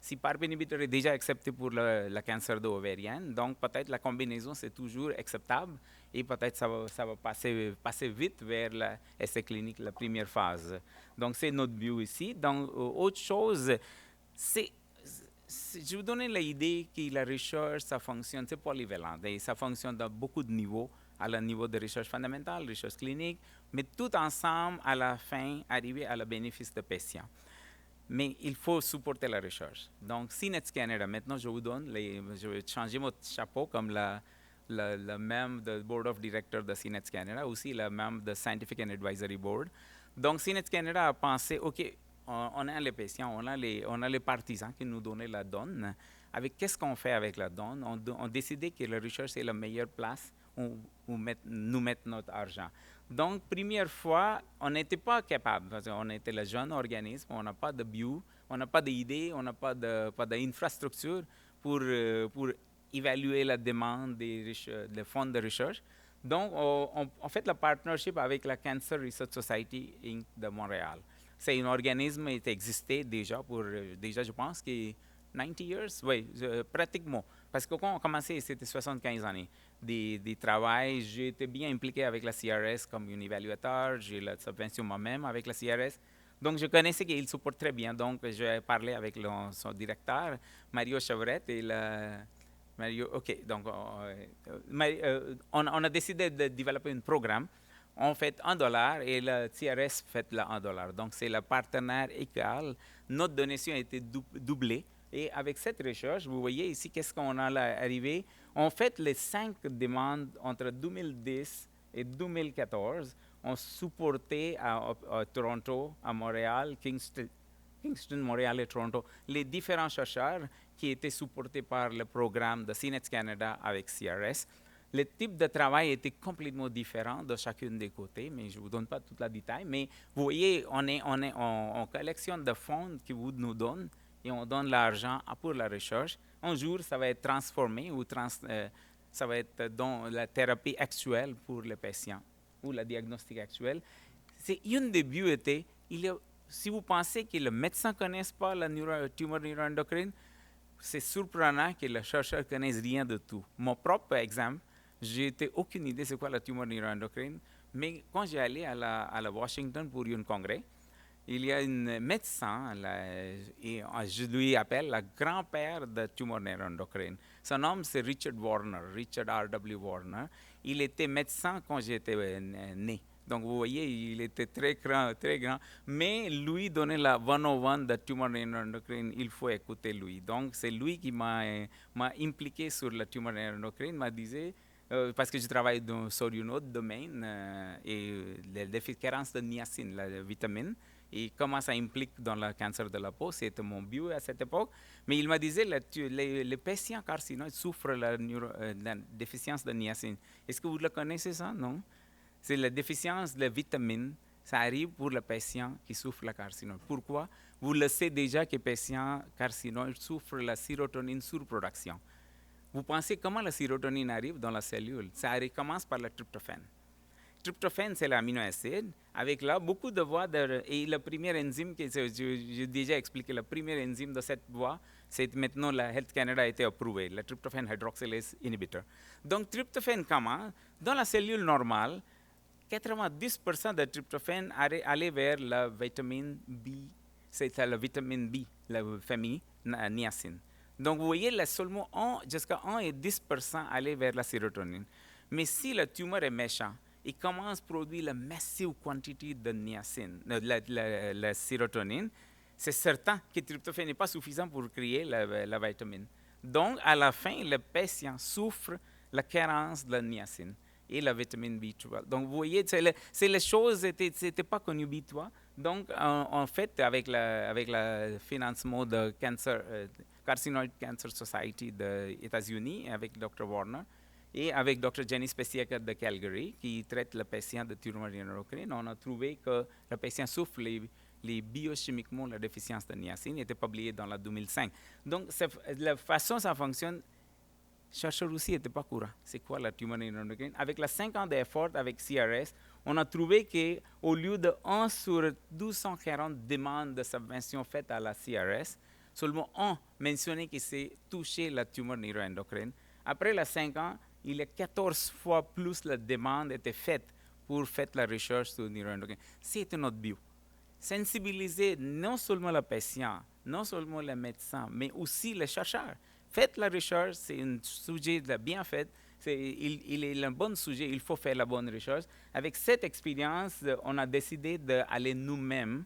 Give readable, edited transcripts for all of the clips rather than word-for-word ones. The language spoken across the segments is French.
si PARP inhibiteur est déjà accepté pour le cancer de l'ovarien, donc peut-être la combinaison c'est toujours acceptable et peut-être ça va passer vite vers l'essai clinique, la première phase. Donc c'est notre but ici. Donc autre chose, c'est je vous donne l'idée que la recherche, ça fonctionne, c'est polyvalent et ça fonctionne dans beaucoup de niveaux, à le niveau de recherche fondamentale, recherche clinique, mais tout ensemble, à la fin, arriver à le bénéfice de patient. Mais il faut supporter la recherche. Donc, CNETS Canada, maintenant, je vais changer mon chapeau comme le membre du Board of Directors de CNETS Canada, aussi le membre de Scientific and Advisory Board. Donc, CNETS Canada a pensé, OK, on a les patients, on a les partisans qui nous donnent la donne. Avec qu'est-ce qu'on fait avec la donne? On décidait que la recherche est la meilleure place où nous mettre notre argent. Donc, première fois, on n'était pas capable, parce qu'on était le jeune organisme, on n'a pas de bio, on n'a pas d'idée, on n'a pas d'infrastructure pour évaluer la demande des fonds de recherche. Donc, on fait le partnership avec la Cancer Research Society Inc. de Montréal. C'est un organisme qui existait déjà déjà je pense, que 90 years, oui, pratiquement. Parce que quand on a commencé, c'était 75 années de travail. J'ai été bien impliqué avec la CRS comme un évaluateur. J'ai la subvention moi-même avec la CRS. Donc, je connaissais qu'il supporte très bien. Donc, j'ai parlé avec son directeur, Mario Chevrette, et Mario, OK. Donc, on a décidé de développer un programme. On fait $1 et le CRS fait le $1. Donc, c'est le partenaire égal. Notre donation a été doublée. Et avec cette recherche, vous voyez ici qu'est-ce qu'on a là arrivé. En fait, les 5 demandes entre 2010 et 2014 ont supporté à Toronto, à Montréal, Kingston, Montréal et Toronto, les différents chercheurs qui étaient supportés par le programme de CNETS Canada avec CRS. Le type de travail était complètement différent de chacune des côtés, mais je ne vous donne pas tout le détail. Mais vous voyez, on collectionne des fonds qui vous nous donnent et on donne l'argent pour la recherche. Un jour, ça va être transformé ou ça va être dans la thérapie actuelle pour les patients ou le diagnostic actuel. C'est une des buts était, si vous pensez que le médecin ne connaisse pas la tumeur neuroendocrine, c'est surprenant que le chercheur ne connaisse rien de tout. Mon propre exemple, j'ai aucune idée c'est quoi la tumeur neuroendocrine, mais quand j'ai allé à la Washington pour un congrès, il y a un médecin, et je lui appelle le grand-père de tumeur neuroendocrine. Son nom, c'est Richard Warner, Richard R.W. Warner. Il était médecin quand j'étais né. Donc, vous voyez, il était très grand, très grand. Mais lui donnait la 101 de tumeur neuroendocrine, il faut écouter lui. Donc, c'est lui qui m'a impliqué sur la tumeur neuroendocrine, m'a dit, parce que je travaille sur un autre domaine, et la déficience de niacine, la vitamine, et comment ça implique dans le cancer de la peau. C'était mon but à cette époque. Mais il m'a dit que les patients carcinoïdes souffrent de la déficience de niacine. Est-ce que vous le connaissez ça? Non? C'est la déficience de vitamine. Ça arrive pour le patient qui souffre de la carcinoïde. Pourquoi? Vous le savez déjà que les patients carcinoïdes souffrent de la sérotonine surproduction. Vous pensez comment la sérotonine arrive dans la cellule? Ça commence par le tryptophane. Tryptophane, c'est l'aminoacide. Avec là, beaucoup de voies. Et le premier enzyme, que j'ai déjà expliqué, le premier enzyme de cette voie, c'est maintenant la Health Canada a été approuvé, le tryptophane hydroxylase inhibitor. Donc, tryptophane comment? Dans la cellule normale, 90% de tryptophane allait vers la vitamine B, c'est la vitamine B, la famille niacine. Donc, vous voyez, là, seulement jusqu'à 1 et 10% allaient vers la sérotonine. Mais si le tumeur est méchant, il commence à produire la massive quantité de niacine, la sérotonine, c'est certain que le tryptophane n'est pas suffisant pour créer la vitamine. Donc, à la fin, le patient souffre la carence de la niacine et la vitamine B12. Donc, vous voyez, les choses n'étaient pas connues B12. Donc, en fait, avec le financement de Carcinoid Cancer Society des États-Unis, avec Dr. Warner, et avec Dr. Jenny Spesiaker de Calgary, qui traite le patient de tumeur neuroendocrine, on a trouvé que le patient souffre biochimiquement la déficience de niacine, était publié dans la 2005. Donc, la façon dont ça fonctionne, chercheurs aussi n'étaient pas courants. C'est quoi la tumeur neuroendocrine? Avec les 5 ans d'effort avec CRS, on a trouvé qu'au lieu de 1 sur 240 demandes de subvention faites à la CRS, seulement un mentionné qui s'est touché la tumeur neuroendocrine. Après les 5 ans, il y a 14 fois plus la demande était faite pour faire la recherche sur neuroendocrine. C'est notre but. Sensibiliser non seulement le patient, non seulement les médecins, mais aussi les chercheurs. Faites la recherche, c'est un sujet bien fait. Il est un bon sujet, il faut faire la bonne recherche. Avec cette expérience, on a décidé d'aller nous-mêmes,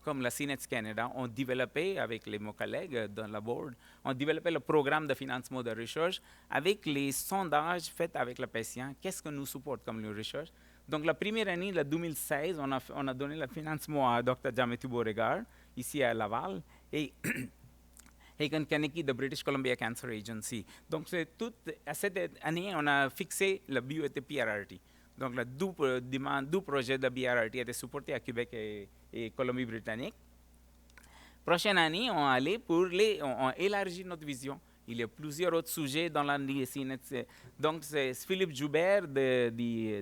comme la CNETS Canada, on développé avec mes collègues dans la board, on développé le programme de financement de recherche avec les sondages faits avec le patient. Qu'est-ce que nous supporte comme recherche? Donc, la première année, la 2016, on a donné le financement à Dr. Jametu Beauregard, ici à Laval, et Hagan Kaneki de British Columbia Cancer Agency. Donc, à cette année, on a fixé le but était PRRT. Donc, le deux projets de BRRT étaient supportés à Québec et Colombie-Britannique. Prochaine année, on élargit notre vision. Il y a plusieurs autres sujets dans la CNETS. Donc, c'est Philippe Joubert de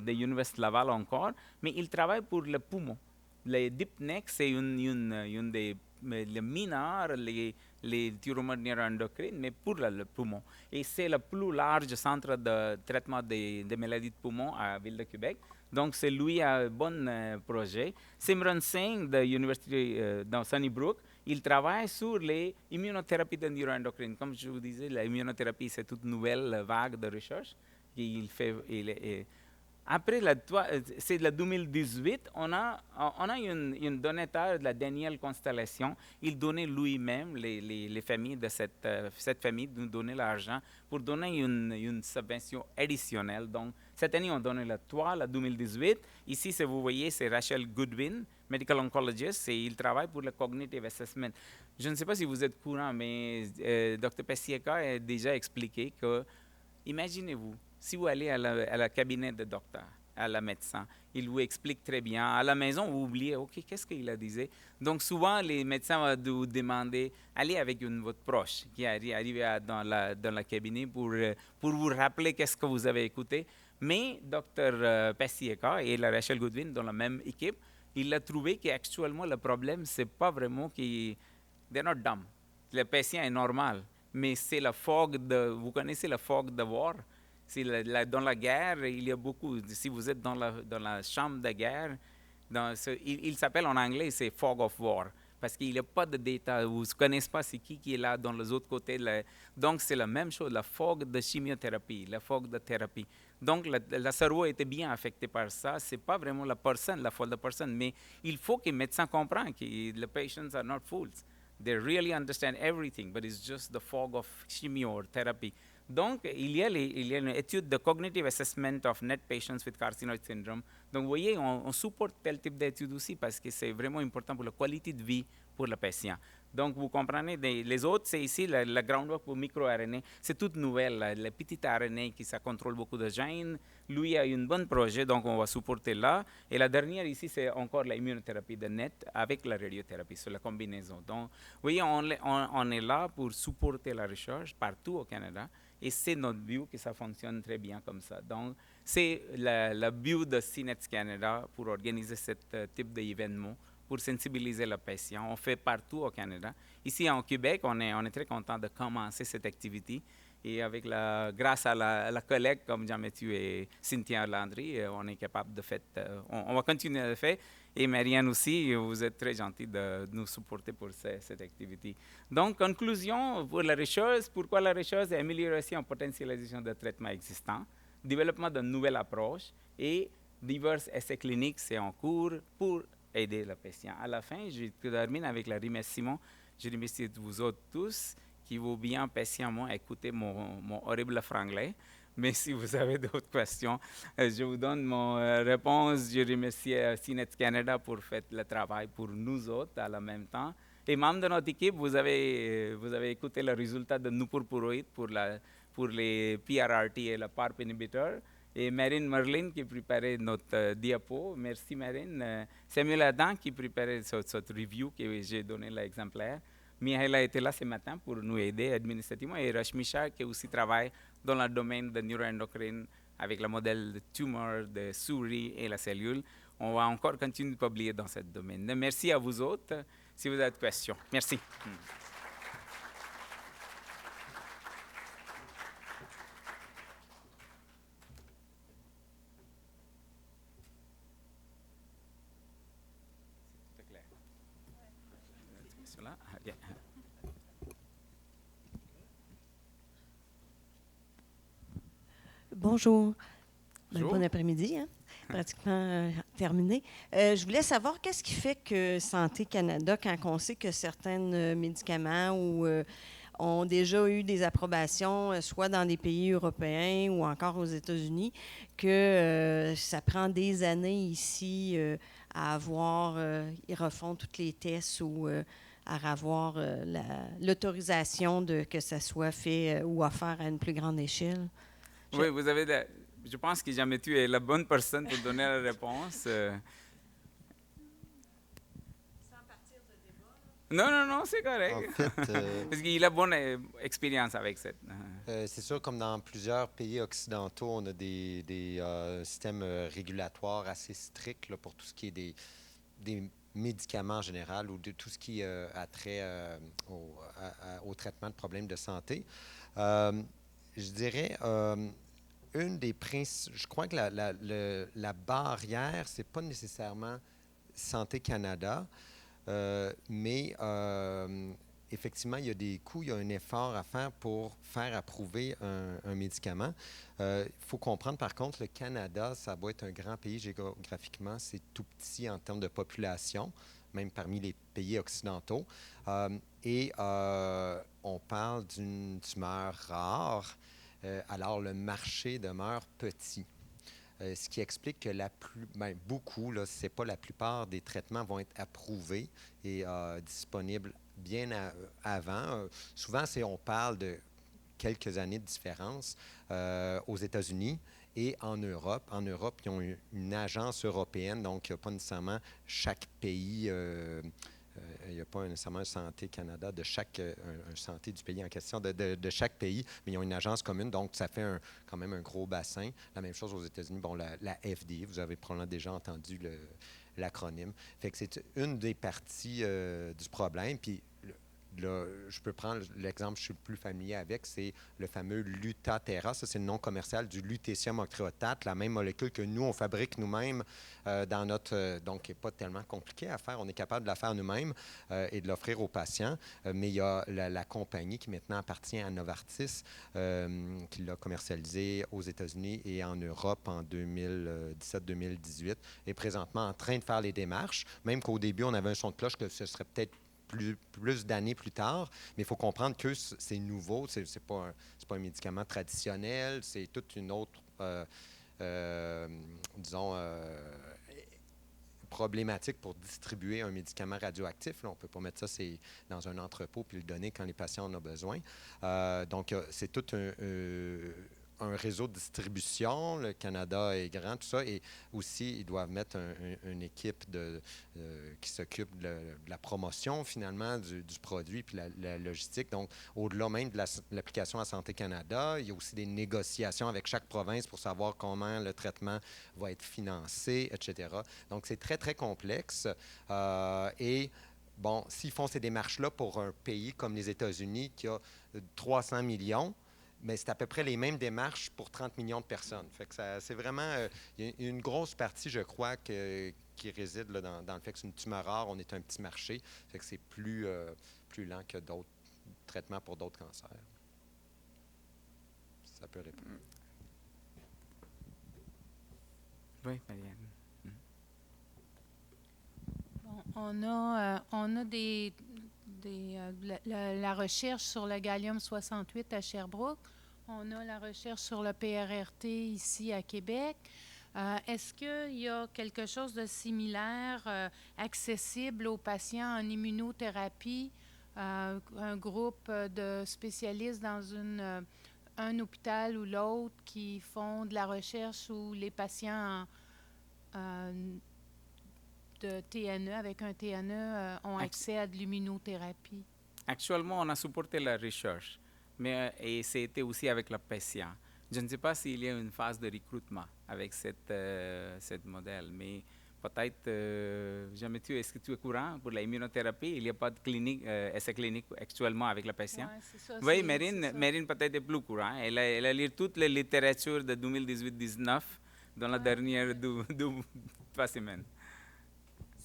l'Université Laval encore, mais il travaille pour le poumon. Le DIPNEC, c'est une des les mineurs, les tumeurs neuroendocrines, mais pour le poumon. Et c'est le plus large centre de traitement des maladies de poumon à Ville de Québec. Donc, c'est lui un bon projet. Simran Singh de l'Université dans Sunnybrook, il travaille sur les immunothérapies de neuroendocrine. Comme je vous disais, l'immunothérapie, c'est toute nouvelle vague de recherche. Après, c'est le 2018, on a une donateur de la Daniel Constellation. Il donnait lui-même, les familles de cette famille, nous donner l'argent pour donner une subvention additionnelle. Donc, cette année, on donne le toit, le 2018. Ici, si vous voyez, c'est Rachel Goodwin, medical oncologist, et il travaille pour le cognitive assessment. Je ne sais pas si vous êtes courant, mais Dr. Pesieka a déjà expliqué que, imaginez-vous, si vous allez à la cabinet de docteur, à la médecin, il vous explique très bien. À la maison, vous oubliez, OK, qu'est-ce qu'il a dit? Donc, souvent, les médecins vont vous demander, allez avec votre proche qui arrive dans la cabinet pour vous rappeler qu'est-ce que vous avez écouté. Mais Dr. Pesieka et la Rachel Goodwin, dans la même équipe, il a trouvé qu'actuellement, le problème, c'est pas vraiment qu'ils they're not dumb. Le patient est normal, mais c'est la fog vous connaissez la fog de war? Dans la guerre, il y a beaucoup, si vous êtes dans la chambre de guerre, il s'appelle en anglais, c'est fog of war, parce qu'il n'y a pas de data, vous ne connaissez pas c'est qui est là dans les autres côtés. Donc, c'est la même chose, la fog de chimiothérapie, la fog de thérapie. Donc, le cerveau était bien affecté par ça. Ce n'est pas vraiment la personne, la faute de la personne, mais il faut que les médecins comprennent que les patients are not fools. They really understand everything, but it's just the fog of chimio or therapy. Donc, il y a une étude de cognitive assessment of NET patients with carcinoid syndrome. Donc, vous voyez, on supporte tel type d'étude aussi parce que c'est vraiment important pour la qualité de vie pour le patient. Donc, vous comprenez, les autres, c'est ici le groundwork pour microRNA. C'est toute nouvelle, la petite RNA qui ça contrôle beaucoup de gènes. Lui a un bon projet, donc on va supporter là. Et la dernière ici, c'est encore l'immunothérapie de NET avec la radiothérapie, sur la combinaison. Donc, vous voyez, on est là pour supporter la recherche partout au Canada. Et c'est notre but que ça fonctionne très bien comme ça. Donc, c'est le but de CNETS Canada pour organiser ce type d'événement, pour sensibiliser le patient. On fait partout au Canada. Ici, en Québec, on est très content de commencer cette activité. Et grâce à la collègue comme Jean-Mathieu et Cynthia Landry, on est capable de faire, on va continuer à le faire. Et Marianne aussi, vous êtes très gentil de nous supporter pour cette activité. Donc, conclusion pour la recherche. Pourquoi la recherche? Amélioration et potentialisation de traitements existants, développement de nouvelles approches et divers essais cliniques, c'est en cours pour aider le patient. À la fin, je termine avec le remerciement. Je remercie vous autres tous qui vous bien patiemment écouter mon horrible franglais. Mais si vous avez d'autres questions, je vous donne mon réponse. Je remercie CNETS Canada pour faire le travail pour nous autres à la même temps. Et membres de notre équipe, vous avez écouté le résultat de Nupur-Purohit pour les PRRT et le PARP inhibitor. Et Marine Merlin qui préparait notre diapo. Merci Marine. Samuel Adam qui préparait cette review que j'ai donné l'exemplaire. Mihaela était là ce matin pour nous aider administrativement. Et Rashmisha qui aussi travaille dans le domaine de neuroendocrine avec le modèle de tumeur, de souris et la cellule. On va encore continuer de publier dans ce domaine. Merci à vous autres. Si vous avez des questions. Merci. OK. Bonjour. Bonjour. Bon après-midi, hein? Pratiquement terminé. Je voulais savoir qu'est-ce qui fait que Santé Canada, quand on sait que certains médicaments ont déjà eu des approbations, soit dans des pays européens ou encore aux États-Unis, que ça prend des années ici à avoir, ils refont tous les tests ou à avoir l'autorisation de que ça soit fait ou offert à une plus grande échelle? Oui, vous avez je pense que jamais tu es la bonne personne pour donner la réponse. Non, non, non, c'est En correct. fait, Parce qu'il a bonne expérience avec cette. c'est sûr, comme dans plusieurs pays occidentaux, on a des systèmes régulatoires assez stricts là, pour tout ce qui est des médicaments en général ou de tout ce qui a trait au traitement de problèmes de santé. Euh, je dirais, une des principes, je crois que la barrière, c'est pas nécessairement Santé Canada, mais effectivement, il y a des coûts, il y a un effort à faire pour faire approuver un médicament. Il faut comprendre, par contre, le Canada, ça doit être un grand pays géographiquement, c'est tout petit en termes de population, même parmi les pays occidentaux. On parle d'une tumeur rare, alors le marché demeure petit. Ce qui explique que beaucoup, là, c'est pas la plupart des traitements vont être approuvés et disponibles bien avant. Souvent, on parle de quelques années de différence aux États-Unis et en Europe. En Europe, ils ont une agence européenne, donc il n'y a pas nécessairement chaque pays. Il n'y a pas nécessairement un Santé Canada de un santé du pays en question de chaque pays, mais ils ont une agence commune, donc ça fait quand même un gros bassin. La même chose aux États-Unis, bon, la FDA, vous avez probablement déjà entendu l'acronyme. Fait que c'est une des parties du problème. Puis là, je peux prendre l'exemple que je suis le plus familier avec, c'est le fameux Lutathera. Ça, c'est le nom commercial du lutécium octréotate, la même molécule que nous, on fabrique nous-mêmes dans notre... donc, qui n'est pas tellement compliqué à faire. On est capable de la faire nous-mêmes et de l'offrir aux patients. Mais il y a la compagnie qui maintenant appartient à Novartis, qui l'a commercialisé aux États-Unis et en Europe en 2017-2018, est présentement en train de faire les démarches. Même qu'au début, on avait un son de cloche que ce serait peut-être plus d'années plus tard, mais il faut comprendre que c'est nouveau, c'est pas un médicament traditionnel, c'est toute une autre, disons, problématique pour distribuer un médicament radioactif. Là, on ne peut pas mettre ça dans un entrepôt puis le donner quand les patients en ont besoin. Donc, c'est tout un réseau de distribution. Le Canada est grand, tout ça. Et aussi, ils doivent mettre une équipe qui s'occupe de la promotion, finalement, du produit puis la logistique. Donc, au-delà même de l'application à Santé Canada, il y a aussi des négociations avec chaque province pour savoir comment le traitement va être financé, etc. Donc, c'est très, très complexe. Bon, s'ils font ces démarches-là pour un pays comme les États-Unis qui a 300 millions, mais c'est à peu près les mêmes démarches pour 30 millions de personnes. Fait que c'est vraiment il y a une grosse partie, je crois, qui réside là, dans le fait que c'est une tumeur rare, on est un petit marché. Fait que c'est plus lent que d'autres traitements pour d'autres cancers. Ça peut répondre. Oui, Marianne. Bon, on a la recherche sur le gallium-68 à Sherbrooke. On a la recherche sur le PRRT ici à Québec. Est-ce qu'il y a quelque chose de similaire, accessible aux patients en immunothérapie, un groupe de spécialistes dans un hôpital ou l'autre qui font de la recherche où les patients de TNE, avec un TNE, ont accès à de l'immunothérapie? Actuellement, on a supporté la recherche, mais et c'était aussi avec la patient. Je ne sais pas s'il y a une phase de recrutement avec cette modèle, mais peut-être, jamais est-ce que tu es courant pour l'immunothérapie? Il n'y a pas de essai clinique actuellement avec la patient? Oui, c'est ça. Oui, Marine peut-être est plus courant. Elle a lu toute la littérature de 2018-19 dans la dernière 3 semaines.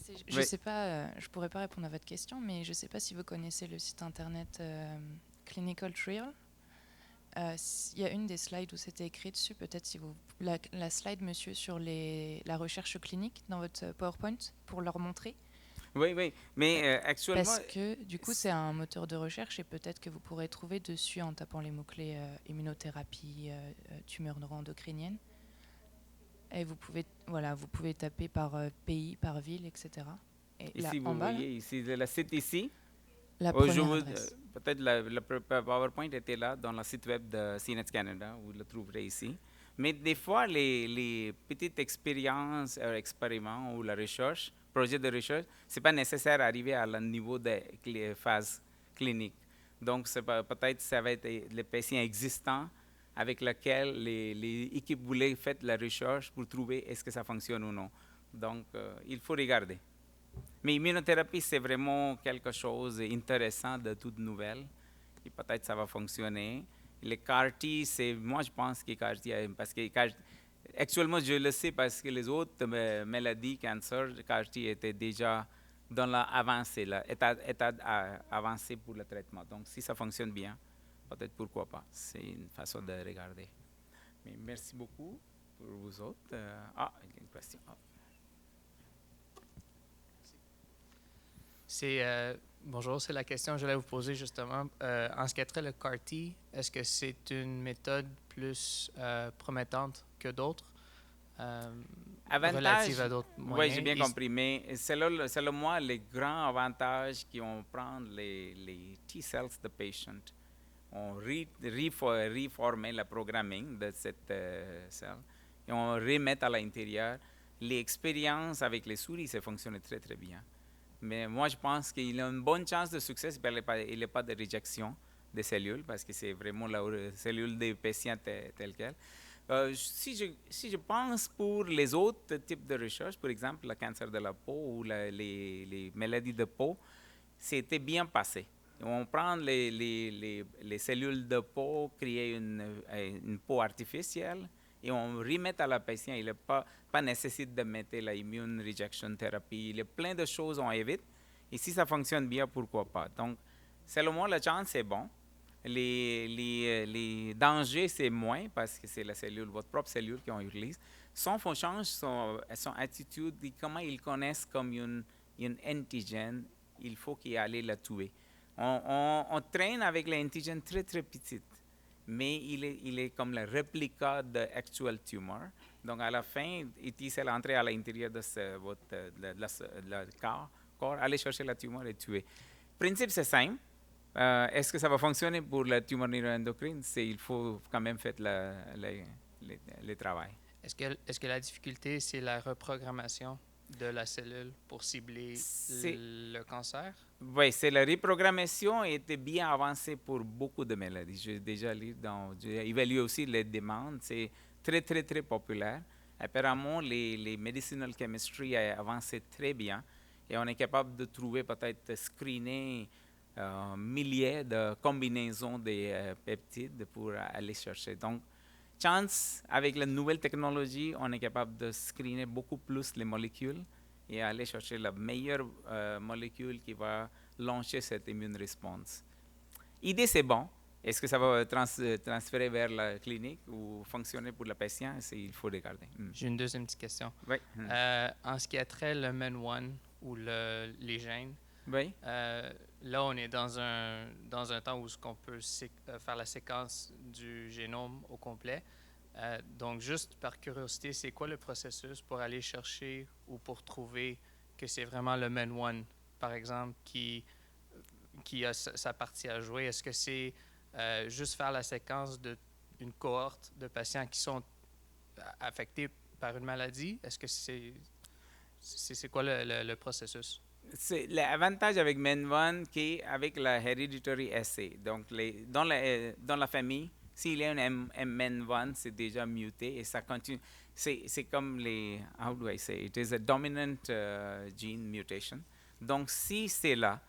Je Oui. sais pas, je pourrais pas répondre à votre question, mais je sais pas si vous connaissez le site internet Clinical Trial. Il y a une des slides où c'était écrit dessus, peut-être si vous... La slide, monsieur, sur la recherche clinique dans votre PowerPoint, pour leur montrer. Oui, oui. Mais actuellement, Parce que du coup, c'est un moteur de recherche et peut-être que vous pourrez trouver dessus en tapant les mots-clés immunothérapie, tumeur neuroendocrinienne. Et vous pouvez taper par pays, par ville, etc. Et là, ici, en vous bas, là, voyez, ici, le site ici. la Je première vous- adresse. peut-être le PowerPoint était là dans le site web de CNET Canada, vous le trouverez ici. Mais des fois, les petites expériences, expériments ou la recherche, projet de recherche, c'est pas nécessaire d'arriver à le niveau de phase clinique. Donc, peut-être ça va être les patients existants avec lesquels les équipes voulaient faire la recherche pour trouver est-ce que ça fonctionne ou non. Donc, il faut regarder. Mais l'immunothérapie, c'est vraiment quelque chose d'intéressant, de toute nouvelle. Et peut-être ça va fonctionner. Les CAR-T, moi je pense que CAR-T, parce que actuellement je le sais parce que les autres maladies, cancer, CAR-T était déjà dans l'avancée, l'état avancé pour le traitement. Donc si ça fonctionne bien, peut-être pourquoi pas. C'est une façon de regarder. Mais merci beaucoup pour vous autres. Il y a une question. Bonjour, c'est la question que j'allais vous poser justement. En ce qui a trait le CAR-T, est-ce que c'est une méthode plus promettante que d'autres, relative à d'autres Oui, moyens? j'ai bien compris. Mais selon moi, les grands avantages qui vont prendre les T-cells de patient, on reformer le programming de cette cell et on remet à l'intérieur. Les expériences avec les souris, ça fonctionne très, très bien. Mais moi, je pense qu'il a une bonne chance de succès s'il n'y a pas de réjection des cellules, parce que c'est vraiment la cellule des patients telle qu'elle. Si je pense pour les autres types de recherche, par exemple le cancer de la peau ou les maladies de peau, c'était bien passé. On prend les cellules de peau, créer une peau artificielle et on remet à la patient. Il n'est pas nécessaire de mettre la immune rejection thérapie. Il y a plein de choses on évite. Et si ça fonctionne bien, pourquoi pas? Donc, selon moi, la chance est bon. Les dangers, c'est moins parce que c'est la cellule, votre propre cellule qu'on utilise. Son change son attitude et comment ils connaissent comme une antigène, il faut qu'il aille la tuer. On traîne avec l'antigène très, très petite, mais il est comme le réplica de l'actuel tumeur. Donc, à la fin, il dit l'entrée à l'intérieur de votre corps, aller chercher la tumeur et tuer. Le principe, c'est simple. Est-ce que ça va fonctionner pour la tumeur neuroendocrine? Il faut quand même faire le travail. Est-ce que la difficulté, c'est la reprogrammation de la cellule pour cibler le cancer? Oui, c'est la reprogrammation était bien avancée pour beaucoup de maladies. J'ai déjà lu j'ai évalué aussi les demandes. C'est très, très, très populaire. Apparemment, les medicinal chemistry a avancé très bien et on est capable de trouver peut-être screener milliers de combinaisons de peptides pour aller chercher. Donc, chance, avec la nouvelle technologie, on est capable de screener beaucoup plus les molécules et aller chercher la meilleure molécule qui va lancer cette immune response. L'idée, c'est bon. Est-ce que ça va transférer vers la clinique ou fonctionner pour le patient? Il faut regarder. J'ai une deuxième petite question. Oui. En ce qui a trait le MEN1 ou les gènes, Oui. là, on est dans un temps où on peut faire la séquence du génome au complet. Donc, juste par curiosité, c'est quoi le processus pour aller chercher ou pour trouver que c'est vraiment le MEN1, par exemple, qui a sa partie à jouer? Est-ce que c'est juste faire la séquence d'une cohorte de patients qui sont affectés par une maladie? Est-ce que c'est quoi le processus? C'est l'avantage avec MEN1 qui est avec la hereditary assay. Donc, dans la famille, s'il y a un MEN1, c'est déjà muté et ça continue. C'est comme how do I say? It is a dominant gene mutation. Donc, si c'est là,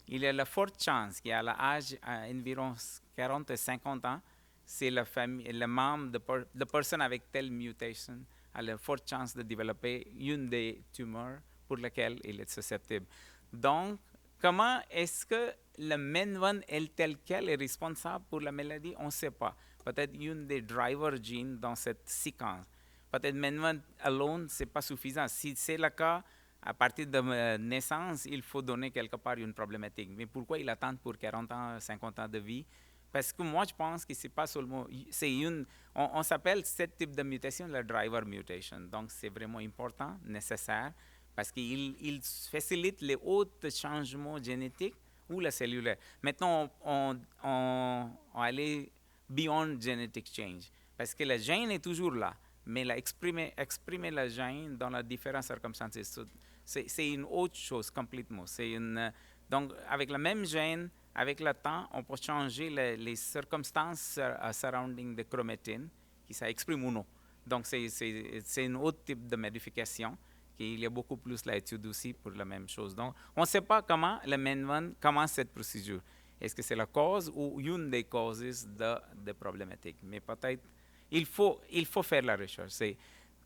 il y a la forte chance qu'à l'âge environ 40 et 50 ans, c'est la famille, le membre de personne avec telle mutation a la forte chance de développer une des tumeurs pour lequel il est susceptible. Donc, comment est-ce que le MEN1 tel quel est responsable pour la maladie? On ne sait pas. Peut-être une des driver genes dans cette séquence. Peut-être MEN1 alone, ce n'est pas suffisant. Si c'est le cas, à partir de naissance, il faut donner quelque part une problématique. Mais pourquoi il attend pour 40 ans, 50 ans de vie? Parce que moi, je pense que c'est pas seulement... on s'appelle ce type de mutation la driver mutation. Donc, c'est vraiment important, nécessaire, parce qu'il facilite les autres changements génétiques ou la cellulaire. Maintenant, on allait beyond genetic change, parce que le gène est toujours là, mais exprimer le gène dans les différentes circonstances, c'est une autre chose complètement. Donc, avec le même gène, avec le temps, on peut changer les circonstances surrounding the chromatin, qui ça exprime ou non. Donc, c'est un autre type de modification. Il y a beaucoup plus d'études aussi pour la même chose. Donc, on ne sait pas comment le MEN1 commence cette procédure. Est-ce que c'est la cause ou une des causes de problématiques? Mais peut-être, il faut faire la recherche.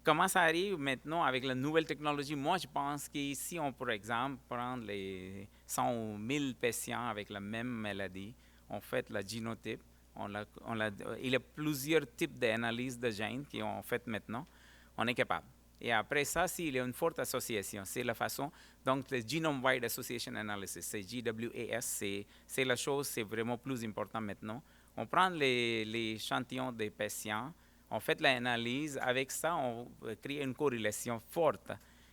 Comment ça arrive maintenant avec la nouvelle technologie? Moi, je pense qu'ici, on peut, par exemple, prendre les 100 ou 1000 patients avec la même maladie, on fait la génotype, il y a plusieurs types d'analyses de gènes qui ont fait maintenant, on est capable. Et après ça, s'il y a une forte association, c'est la façon, donc le Genome Wide Association Analysis, c'est GWAS, c'est la chose, c'est vraiment plus important maintenant. On prend les échantillons des patients, on fait l'analyse, avec ça, on crée une corrélation forte.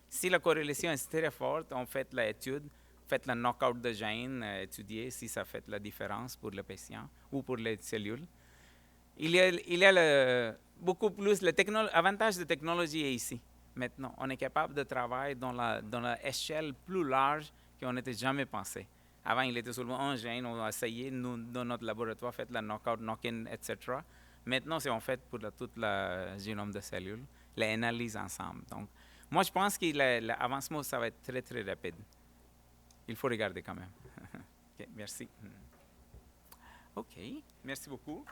Si la corrélation est très forte, on fait l'étude, fait le knockout de gènes, étudier si ça fait la différence pour le patient ou pour les cellules. Il y a beaucoup plus, l'avantage de la technologie est ici. Maintenant, on est capable de travailler dans l'échelle plus large qu'on n'était jamais pensé. Avant, il était seulement un gène, on a essayé, nous, dans notre laboratoire, fait la knockout, knock-in, etc. Maintenant, c'est en fait pour tout le génome de cellules, l'analyse ensemble. Donc, moi, je pense que l'avancement, ça va être très, très rapide. Il faut regarder quand même. OK, merci. OK, merci beaucoup.